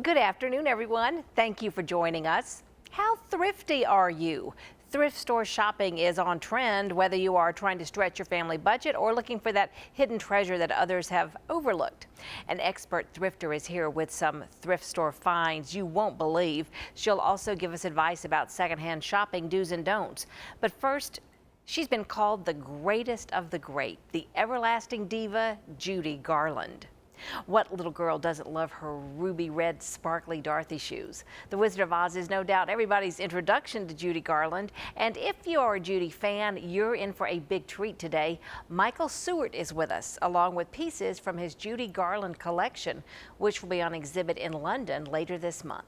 Good afternoon, everyone. Thank you for joining us. How thrifty are you? Thrift store shopping is on trend, whether you are trying to stretch your family budget or looking for that hidden treasure that others have overlooked. An expert thrifter is here with some thrift store finds you won't believe. She'll also give us advice about secondhand shopping do's and don'ts. But first, she's been called the greatest of the great, the everlasting diva, Judy Garland. What little girl doesn't love her ruby red sparkly Dorothy shoes? The Wizard of Oz is no doubt everybody's introduction to Judy Garland. And if you're a Judy fan, you're in for a big treat today. Michael Siewert is with us, along with pieces from his Judy Garland collection, which will be on exhibit in London later this month.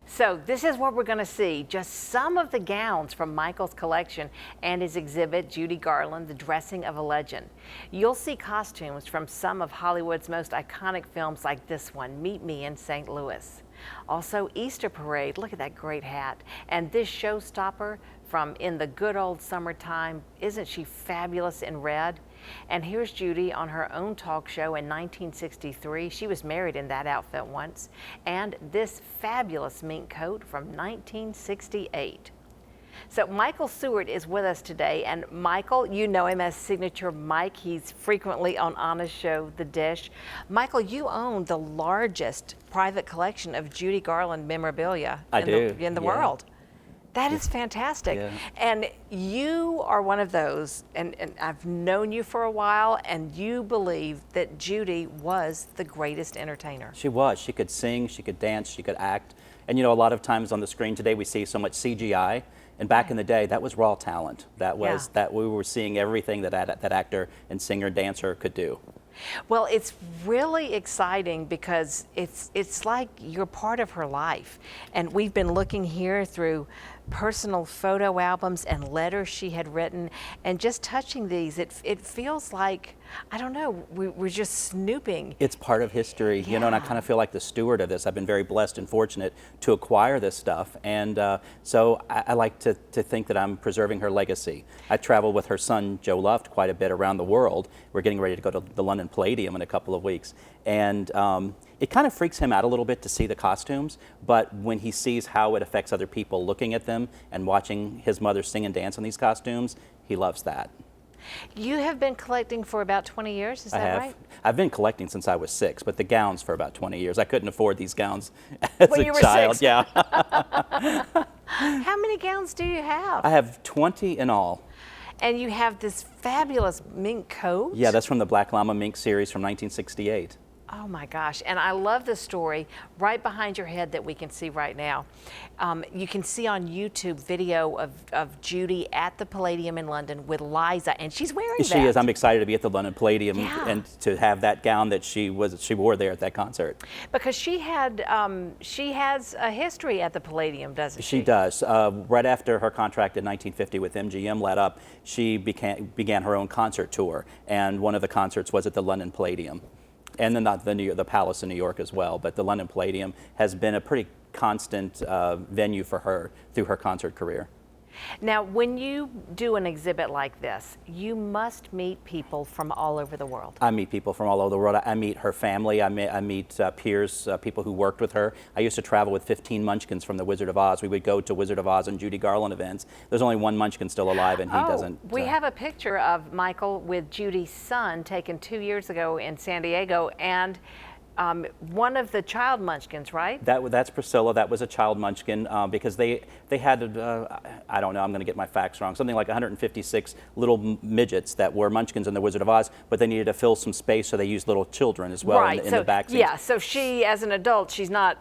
So this is what we're going to see, just some of the gowns from Michael's collection and his exhibit, Judy Garland, The Dressing of a Legend. You'll see costumes from some of Hollywood's most iconic films like this one, Meet Me in St. Louis. Also Easter Parade, look at that great hat. And this showstopper from In the Good Old Summertime, isn't she fabulous in red? And here's Judy on her own talk show in 1963. She was married in that outfit once. And this fabulous mink coat from 1968. So Michael Siewert is with us today, and Michael, you know him as Signature Mike. He's frequently on Anna's show, The Dish. Michael, you own the largest private collection of Judy Garland memorabilia in the world. That is fantastic. Yeah. And you are one of those, and I've known you for a while, and you believe that Judy was the greatest entertainer. She was. She could sing, she could dance, she could act. And you know, a lot of times on the screen today we see so much CGI, and back in the day that was raw talent. That was that we were seeing everything that actor and singer dancer could do. Well, it's really exciting because it's like you're part of her life. And we've been looking here through personal photo albums and letters she had written, and just touching these, it feels like, I don't know, we're just snooping. It's part of history, you know, and I kind of feel like the steward of this. I've been very blessed and fortunate to acquire this stuff, and so I like to think that I'm preserving her legacy. I travel with her son, Joe Luft, quite a bit around the world. We're getting ready to go to the London Palladium in a couple of weeks, and it kind of freaks him out a little bit to see the costumes, but when he sees how it affects other people looking at them and watching his mother sing and dance in these costumes, he loves that. You have been collecting for about 20 years, is that right? I've been collecting since I was 6, but the gowns for about 20 years. I couldn't afford these gowns as when a you were child. 6. Yeah. How many gowns do you have? I have 20 in all. And you have this fabulous mink coat? Yeah, that's from the Black Llama mink series from 1968. Oh my gosh, and I love the story right behind your head that we can see right now. You can see on YouTube video of Judy at the Palladium in London with Liza, and she's wearing that. She is. I'm excited to be at the London Palladium and to have that gown that she wore there at that concert. Because she has a history at the Palladium, doesn't she? She does. Right after her contract in 1950 with MGM let up, she began her own concert tour, and one of the concerts was at the London Palladium. And then the Palace in New York as well, but the London Palladium has been a pretty constant venue for her through her concert career. Now, when you do an exhibit like this, you must meet people from all over the world. I meet people from all over the world. I meet her family. I meet peers, people who worked with her. I used to travel with 15 Munchkins from the Wizard of Oz. We would go to Wizard of Oz and Judy Garland events. There's only one Munchkin still alive, and he doesn't. We have a picture of Michael with Judy's son taken 2 years ago in San Diego, and one of the child Munchkins, right? That's Priscilla. That was a child Munchkin because they had, I don't know, I'm going to get my facts wrong, something like 156 little midgets that were Munchkins in the Wizard of Oz, but they needed to fill some space, so they used little children as well in the back seats. Yeah, so she, as an adult, she's not,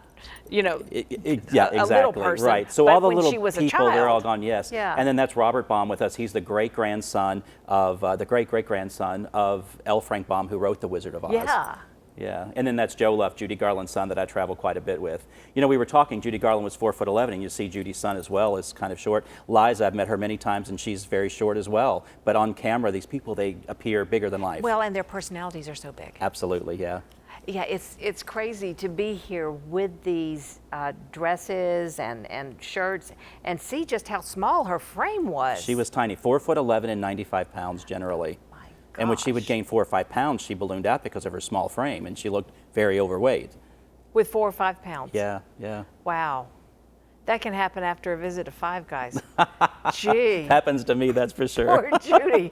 you know, yeah, exactly, a little person. Right. So all the little people, child, they're all gone, yes. Yeah. And then that's Robert Baum with us. He's the great-grandson of, great-great-grandson of L. Frank Baum, who wrote The Wizard of Oz. Yeah. Yeah, and then that's Joe Luft, Judy Garland's son, that I travel quite a bit with. You know, we were talking, Judy Garland was 4'11", and you see Judy's son as well is kind of short. Liza, I've met her many times, and she's very short as well. But on camera, these people, they appear bigger than life. Well, and their personalities are so big. Absolutely, yeah. Yeah, it's crazy to be here with these dresses and shirts and see just how small her frame was. She was tiny, 4'11" and 95 pounds generally. And when she would gain 4 or 5 pounds, she ballooned out because of her small frame, and she looked very overweight. With 4 or 5 pounds? Yeah, yeah. Wow. That can happen after a visit to Five Guys. Gee. Happens to me, that's for sure. Poor Judy.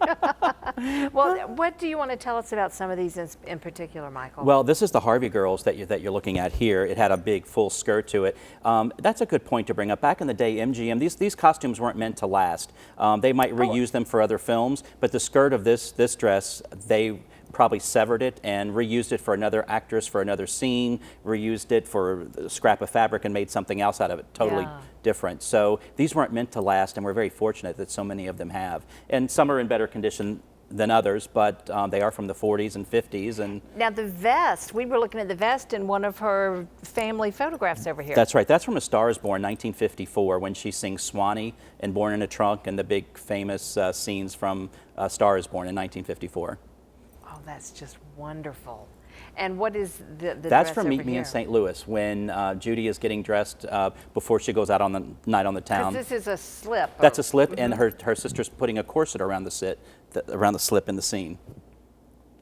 Well, what do you want to tell us about some of these in particular, Michael? Well, this is the Harvey girls that you're looking at here. It had a big full skirt to it. That's a good point to bring up. Back in the day, MGM, these costumes weren't meant to last. They might reuse them for other films, but the skirt of this dress, they probably severed it and reused it for another actress for another scene, reused it for a scrap of fabric and made something else out of it, totally different. So these weren't meant to last, and we're very fortunate that so many of them have. And some are in better condition than others, but they are from the 40s and 50s. And now the vest, we were looking at the vest in one of her family photographs over here. That's right. That's from A Star is Born, 1954, when she sings Swanee and Born in a Trunk, and the big famous scenes from A Star is Born in 1954. Oh, that's just wonderful. And what is the That's dress from Meet Me in St. Louis, when Judy is getting dressed before she goes out on the night on the town. Because this is a slip. That's a slip, and her sister's putting a corset around the slip in the scene.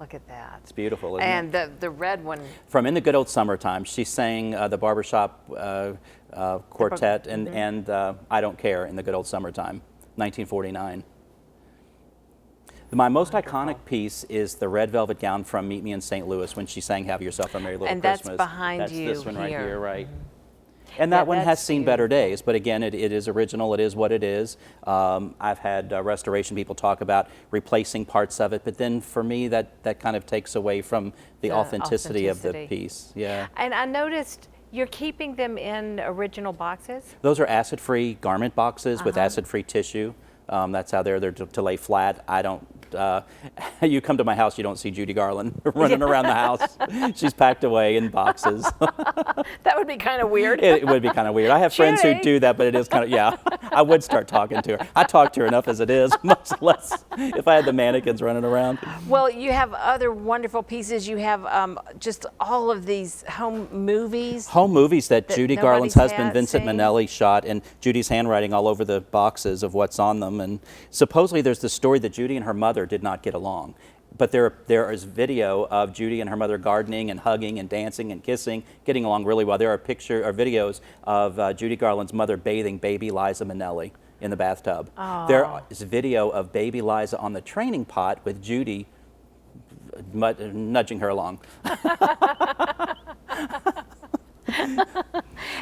Look at that. It's beautiful, isn't it? And the red one. From In the Good Old Summertime, she sang the barbershop quartet and I Don't Care in the Good Old Summertime, 1949. My most iconic piece is the red velvet gown from Meet Me in St. Louis when she sang Have Yourself a Merry Little Christmas. And that's behind you. That's this one right here, right? And that one has seen better days, but again, it is original, it is what it is. I've had restoration people talk about replacing parts of it, but then for me, that kind of takes away from the authenticity of the piece. Yeah. And I noticed you're keeping them in original boxes? Those are acid-free garment boxes with acid-free tissue. That's how they're to lay flat. I don't, you come to my house, you don't see Judy Garland running around the house. She's packed away in boxes. That would be kind of weird. It would be kind of weird. I have friends who do that, but it is kind of, yeah. I would start talking to her. I talk to her enough as it is, much less if I had the mannequins running around. Well, you have other wonderful pieces. You have just all of these home movies. Home movies that Judy Garland's husband, Vincent seen. Minnelli, shot, and Judy's handwriting all over the boxes of what's on them. And supposedly there's this story that Judy and her mother did not get along. But there is video of Judy and her mother gardening and hugging and dancing and kissing, getting along really well. There are videos of Judy Garland's mother bathing baby Liza Minnelli in the bathtub. Oh. There is a video of baby Liza on the training pot with Judy nudging her along.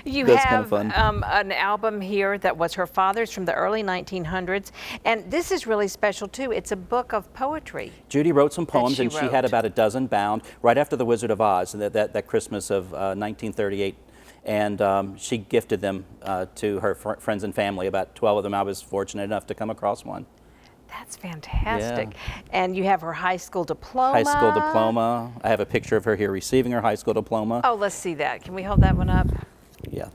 You That's have kind of fun. An album here that was her father's from the early 1900s, and this is really special too. It's a book of poetry. Judy wrote some poems, and she had about a dozen bound right after The Wizard of Oz, that Christmas of 1938, and she gifted them to her friends and family. About 12 of them. I was fortunate enough to come across one. That's fantastic. Yeah. And you have her high school diploma. High school diploma. I have a picture of her here receiving her high school diploma. Oh, let's see that. Can we hold that one up? Yeah.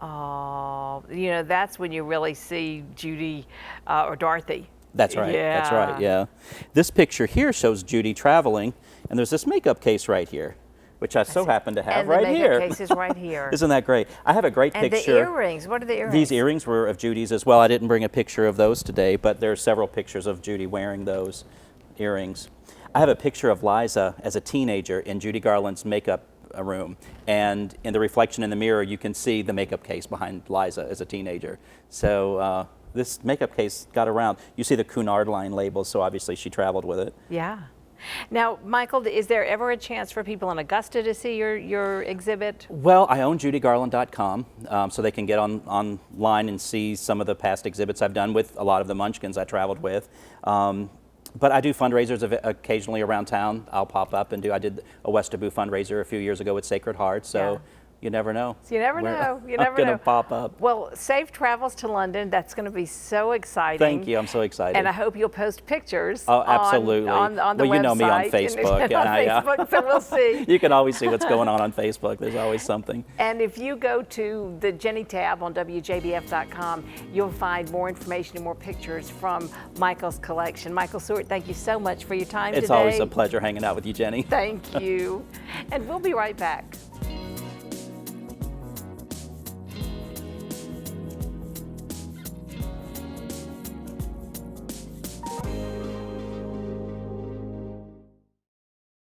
Oh, you know, that's when you really see Judy or Dorothy. That's right. Yeah. That's right. Yeah. This picture here shows Judy traveling, and there's this makeup case right here, which I so happen to have right here. And the makeup case is right here. Isn't that great? I have a great picture. And the earrings. What are the earrings? These earrings were of Judy's as well. I didn't bring a picture of those today, but there are several pictures of Judy wearing those earrings. I have a picture of Liza as a teenager in Judy Garland's makeup room, and in the reflection in the mirror, you can see the makeup case behind Liza as a teenager. So this makeup case got around. You see the Cunard line labels, so obviously she traveled with it. Yeah. Now, Michael, is there ever a chance for people in Augusta to see your exhibit? Well, I own JudyGarland.com, so they can get online and see some of the past exhibits I've done with a lot of the Munchkins I traveled with. But I do fundraisers occasionally around town. I'll pop up and I did a Westaboo fundraiser a few years ago with Sacred Heart, so you never know. You never know. You never know. I'm going to pop up. Well, safe travels to London. That's going to be so exciting. Thank you. I'm so excited. And I hope you'll post pictures. Oh, absolutely. On the website. Well, you know me on Facebook. And on Facebook, so we'll see. You can always see what's going on Facebook. There's always something. And if you go to the Jennie tab on WJBF.com, you'll find more information and more pictures from Michael's collection. Michael Siewert, thank you so much for your time today. It's always a pleasure hanging out with you, Jennie. Thank you. And we'll be right back.